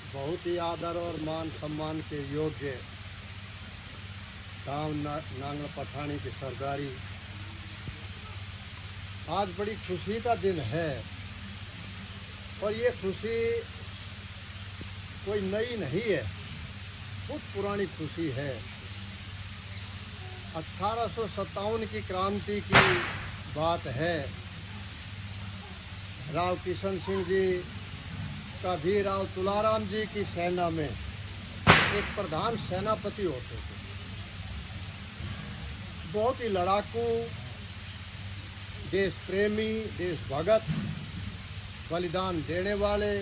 बहुत ही आदर और मान सम्मान के योग्य गांव नांगल पठानी की सरदारी, आज बड़ी खुशी का दिन है। और ये खुशी कोई नई नहीं है, बहुत पुरानी खुशी है। 1857 की क्रांति की बात है। राव किशन सिंह जी का भी राव तुलाराम जी की सेना में एक प्रधान सेनापति होते थे। बहुत ही लड़ाकू, देश प्रेमी, देशभगत, बलिदान देने वाले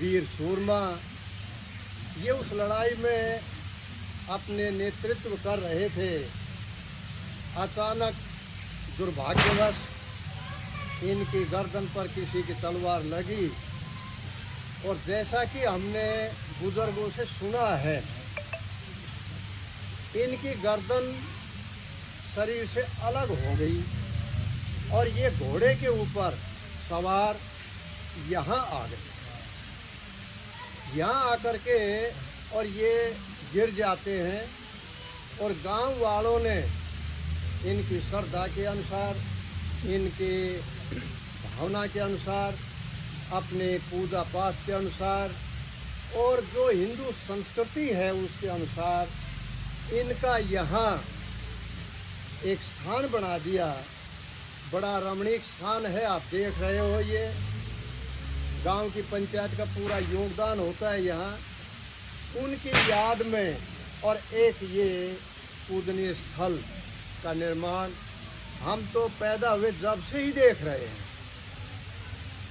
वीर सूरमा, ये उस लड़ाई में अपने नेतृत्व कर रहे थे। अचानक दुर्भाग्यवश इनकी गर्दन पर किसी की तलवार लगी और जैसा कि हमने बुजुर्गों से सुना है, इनकी गर्दन शरीर से अलग हो गई और ये घोड़े के ऊपर सवार यहाँ आ गए। यहाँ आकर के और ये गिर जाते हैं और गांव वालों ने इनकी श्रद्धा के अनुसार, इनके भावना के अनुसार, अपने पूजा पाठ के अनुसार और जो हिंदू संस्कृति है उसके अनुसार इनका यहाँ एक स्थान बना दिया। बड़ा रमणीक स्थान है, आप देख रहे हो। ये गांव की पंचायत का पूरा योगदान होता है यहाँ उनकी याद में। और एक ये पूजनीय स्थल का निर्माण हम तो पैदा हुए जब से ही देख रहे हैं,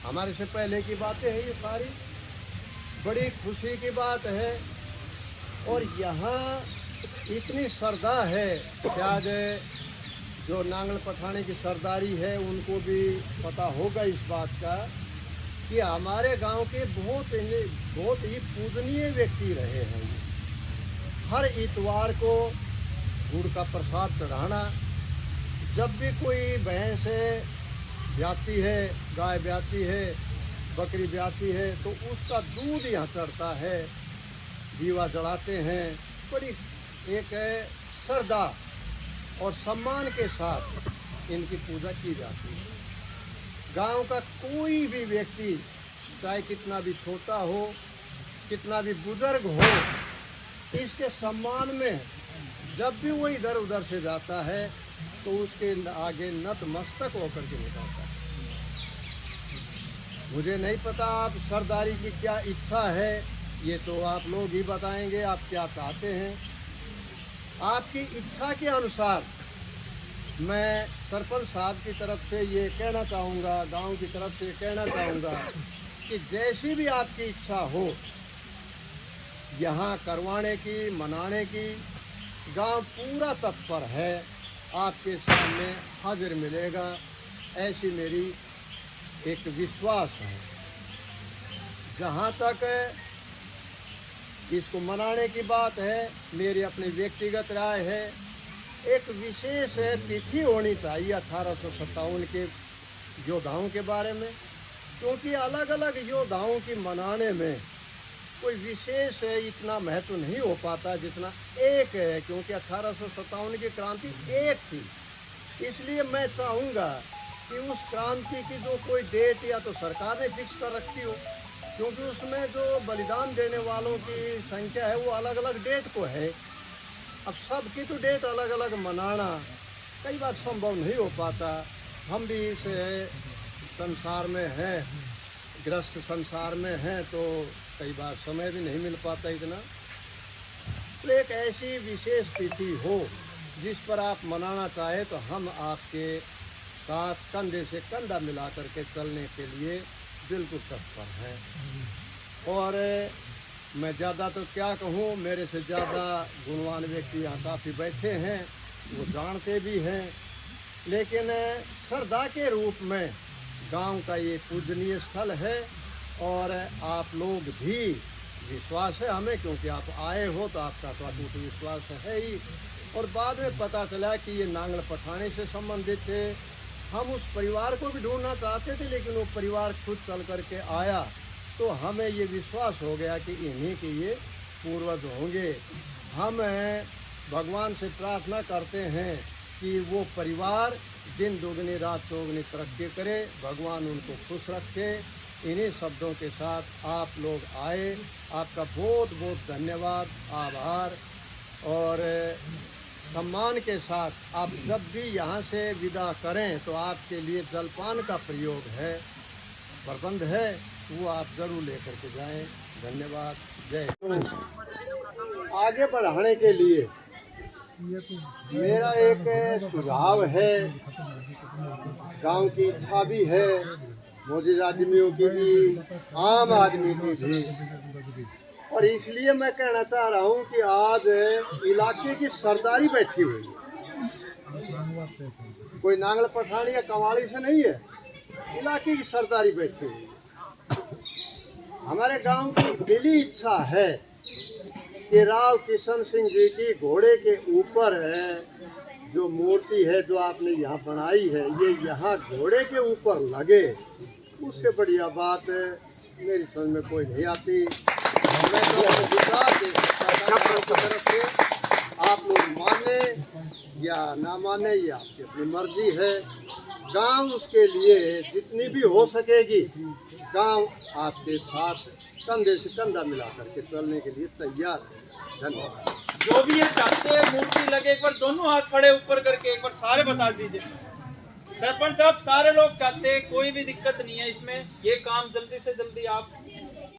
हमारे से पहले की बातें हैं ये सारी। बड़ी खुशी की बात है। और यहाँ इतनी श्रद्धा है, शायद जो नांगल पठानी की सरदारी है उनको भी पता होगा इस बात का कि हमारे गांव के बहुत ही पूजनीय व्यक्ति रहे हैं। हर इतवार को गुड़ का प्रसाद चढ़ाना, जब भी कोई भैंस ब्याती है, गाय ब्याती है, बकरी ब्याती है, तो उसका दूध यहाँ चढ़ता है, दीवा जलाते हैं। बड़ी एक श्रद्धा और सम्मान के साथ इनकी पूजा की जाती है। गांव का कोई भी व्यक्ति चाहे कितना भी छोटा हो, कितना भी बुजुर्ग हो, इसके सम्मान में जब भी वो इधर उधर से जाता है तो उसके आगे नतमस्तक होकर के निकलता है। मुझे नहीं पता आप सरदारी की क्या इच्छा है, ये तो आप लोग ही बताएंगे आप क्या चाहते हैं। आपकी इच्छा के अनुसार मैं सरपंच साहब की तरफ से ये कहना चाहूँगा, गांव की तरफ से कहना चाहूँगा कि जैसी भी आपकी इच्छा हो यहाँ करवाने की, मनाने की, गांव पूरा तत्पर है, आपके सामने हाजिर मिलेगा, ऐसी मेरी एक विश्वास है। जहाँ तक इसको मनाने की बात है, मेरी अपनी व्यक्तिगत राय है, एक विशेष तिथि होनी चाहिए 1857 के योद्धाओं के बारे में, क्योंकि अलग अलग योद्धाओं की मनाने में कोई विशेष इतना महत्व नहीं हो पाता जितना एक है, क्योंकि 1857 की क्रांति एक थी। इसलिए मैं चाहूँगा कि उस क्रांति की जो कोई डेट या तो सरकार ने फिक्स कर रखी हो, क्योंकि उसमें जो बलिदान देने वालों की संख्या है वो अलग अलग डेट को है। अब सबकी तो डेट अलग अलग मनाना कई बार संभव नहीं हो पाता। हम भी इस संसार में हैं, ग्रस्त संसार में हैं, तो कई बार समय भी नहीं मिल पाता इतना। तो एक ऐसी विशेष तिथि हो जिस पर आप मनाना चाहे तो हम आपके साथ कंधे से कंधा मिला करके चलने के लिए बिल्कुल तत्पर हैं। और मैं ज़्यादा तो क्या कहूँ, मेरे से ज़्यादा गुणवान व्यक्ति यहाँ काफ़ी बैठे हैं, वो जानते भी हैं, लेकिन श्रद्धा के रूप में गांव का ये पूजनीय स्थल है। और आप लोग भी, विश्वास है हमें, क्योंकि आप आए हो तो आपका तो अटूट विश्वास है ही। और बाद में पता चला कि ये नांगल पठानी से संबंधित थे। हम उस परिवार को भी ढूंढना चाहते थे, लेकिन वो परिवार खुद चल करके आया तो हमें ये विश्वास हो गया कि इन्हीं के ये पूर्वज होंगे। हम भगवान से प्रार्थना करते हैं कि वो परिवार दिन दोगुनी रात चौगुनी तरक्की करे, भगवान उनको खुश रखे। इन्हीं शब्दों के साथ आप लोग आए, आपका बहुत बहुत धन्यवाद, आभार। और सम्मान के साथ आप जब भी यहाँ से विदा करें तो आपके लिए जलपान का प्रयोग है, प्रबंध है, वो आप ज़रूर लेकर के जाएं। धन्यवाद। जय। आगे बढ़ाने के लिए मेरा एक सुझाव है, गांव की इच्छा भी है, मोदी आदमियों की भी, आम आदमी की भी, और इसलिए मैं कहना चाह रहा हूं कि आज इलाके की सरदारी बैठी हुई है, कोई नांगल पठानी या कवाड़ी से नहीं है, इलाके की सरदारी बैठी हुई है। हमारे गांव की दिली इच्छा है कि राव किशन सिंह जी की घोड़े के ऊपर जो मूर्ति है जो आपने यहाँ बनाई है, ये यहाँ घोड़े के ऊपर लगे। उससे बढ़िया बात मेरी समझ में कोई नहीं आती। मैं तो विश्वास की तरफ से आप लोग माने या ना माने, ये आपकी अपनी मर्जी है। गांव उसके लिए जितनी भी हो सकेगी, गांव आपके साथ कंधे से कंधा मिला करके चलने के लिए तैयार है। धन्यवाद। जो भी ये चाहते हैं मूर्ति लगे, एक बार दोनों हाथ खड़े ऊपर करके एक बार सारे बता दीजिए। सरपंच साहब, सारे लोग चाहते हैं, कोई भी दिक्कत नहीं है इसमें, ये काम जल्दी से जल्दी आप